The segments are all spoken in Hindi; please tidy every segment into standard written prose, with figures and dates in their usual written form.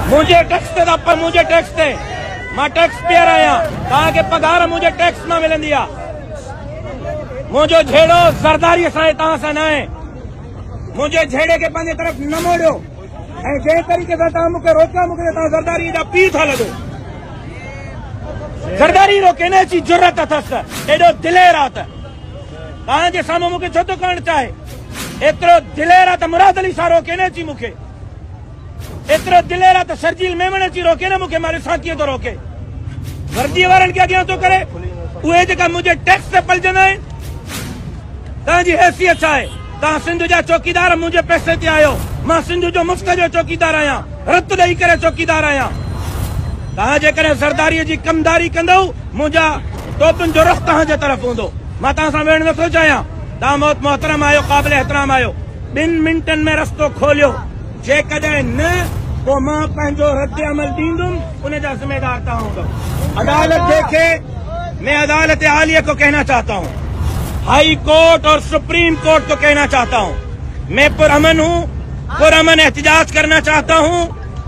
मुझे टैक्स दे पर मुझे टैक्स दे मां टैक्स पेयर आया तव्हां खे पगार मुझे टैक्स न मिलंदी आहे। मुझो झेड़ो ज़रदारी सां तव्हां सां न आहे। मुझे झेड़े के पंहिंजे तरफ़ न मोड़ियो ऐं जंहिं तरीक़े सां तव्हां मूंखे रोकिया मूंखे तव्हां ज़रदारी जा पीउ था लॻो। ज़रदारी रोके न अची जुरत अथसि एॾो दिलेर आहे त तव्हांजे साम्हूं मूंखे छो थो करणु चाहे। एतिरो दिलेर आहे त मुराद अली सां रोके न अची मूंखे। एतिरो दिलेर आहे त शर्जील मेमन अची रोके न मूंखे। मां ॾिसां कीअं थो रोके। वर्दीअ वारनि खे अॻियां थो करे उहे जेका मुंहिंजे टैक्स ते पलजंदा आहिनि। तव्हांजी हैसियत छा आहे? तव्हां सिंध जा चौकीदार मुंहिंजे पैसे ते आहियो। मां सिंध जो मुफ़्त जो चौकीदार आहियां। रत ॾेई करे चौकीदार आहियां। तव्हां जेकॾहिं ज़रदारीअ जी कमदारी कंदव मुंहिंजा टोपियुनि जो रुख़ तव्हांजे तरफ़ हूंदो। मां तव्हां सां वेहणु नथो चाहियां। तव्हां मोहतरम आहियो, क़ाबिल एहतराम आहियो। 2 मिंटनि में रस्तो खोलियो। जेकॾहिं न पोइ मां पंहिंजो रद्द अमल ॾींदुमि। उनजा ज़िम्मेदार तव्हां हूंदव। अदालत देखे मैं अदालत आलिया को कहना चाहता हूँ, हाई कोर्ट और सुप्रीम कोर्ट को कहना चाहता हूँ, मैं पुरअमन हूँ, पुरअमन एहतजाज करना चाहता हूँ।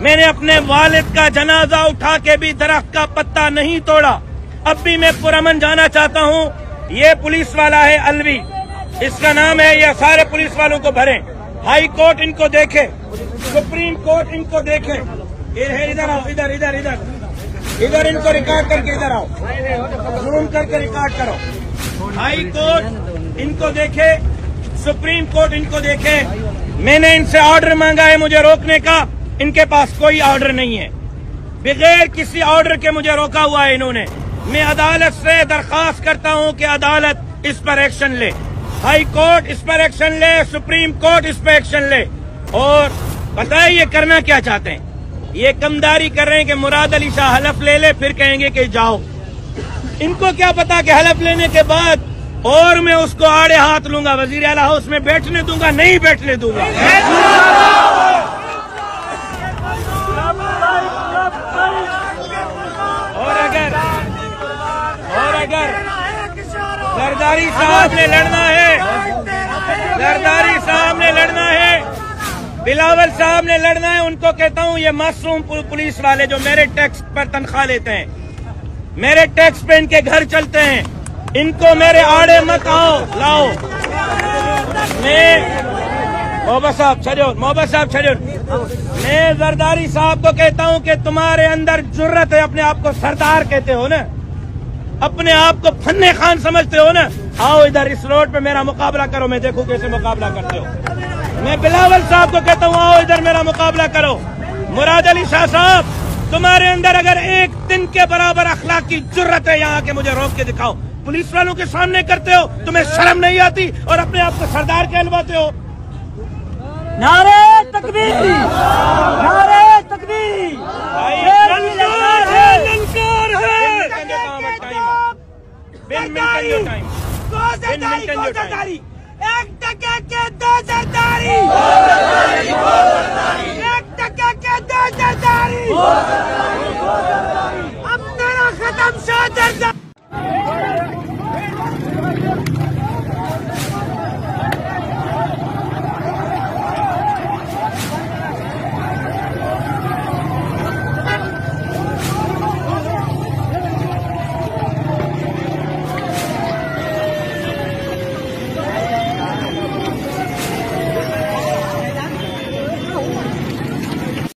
मैंने अपने वालिद का जनाजा उठा के भी दरख्त का पत्ता नहीं तोड़ा। अब भी मैं पुरअमन जाना चाहता हूँ। ये पुलिस वाला है अलवी, इसका नाम है। ये सारे पुलिस वालों को भरे। हाई कोर्ट इनको देखे, सुप्रीम कोर्ट इनको देखे। इधर आओ, इधर इधर इधर इधर इनको रिकॉर्ड करके इधर आओ, जूम करके रिकॉर्ड करो। हाई कोर्ट इनको देखे, सुप्रीम कोर्ट इनको देखे। मैंने इनसे ऑर्डर मांगा है मुझे रोकने का। इनके पास कोई ऑर्डर नहीं है। बगैर किसी ऑर्डर के मुझे रोका हुआ है इन्होंने। मैं अदालत से दरख्वास्त करता हूं कि अदालत इस पर एक्शन ले। हाई कोर्ट इस पर एक्शन ले, सुप्रीम कोर्ट इस पर एक्शन ले। और पता है ये करना क्या चाहते हैं? ये कमदारी कर रहे हैं कि मुराद अली शाह हलफ ले ले फिर कहेंगे कि जाओ। इनको क्या पता कि हलफ लेने के बाद और मैं उसको आड़े हाथ लूंगा, वजीर आला हाउस में बैठने दूंगा, नहीं बैठने दूंगा। और अगर ज़रदारी साहब ने लड़ना है, ज़रदारी साहब ने लड़ना है, बिलावल साहब ने लड़ना है, उनको कहता हूं ये मासूम पुलिस वाले जो मेरे टैक्स पर तनख्वाह लेते हैं, मेरे टैक्स पे इनके घर चलते हैं, इनको मेरे आड़े मत आओ लाओ। मैं मोहब्बत साहब छड़ो, मैं ज़रदारी साहब को कहता हूं कि तुम्हारे अंदर जुर्रत है, अपने आप को सरदार कहते हो ना, अपने आप को फन्ने खान समझते हो ना। आओ इधर इस रोड पे मेरा मुकाबला करो, मैं देखूं कैसे मुकाबला करते हो। मैं बिलावल साहब को कहता हूँ आओ इधर मेरा मुकाबला करो। मुराद अली शाह साहब, तुम्हारे अंदर अगर एक दिन के बराबर अखलाक की जुर्रत है यहाँ के मुझे रोक के दिखाओ। पुलिस वालों के सामने करते हो, तुम्हें शर्म नहीं आती और अपने आप को सरदार कहलवाते हो। नारे तकबीर, नारे तकबीर, ललकार है। 2 सरदारी, 1 टके के 2 सरदारी।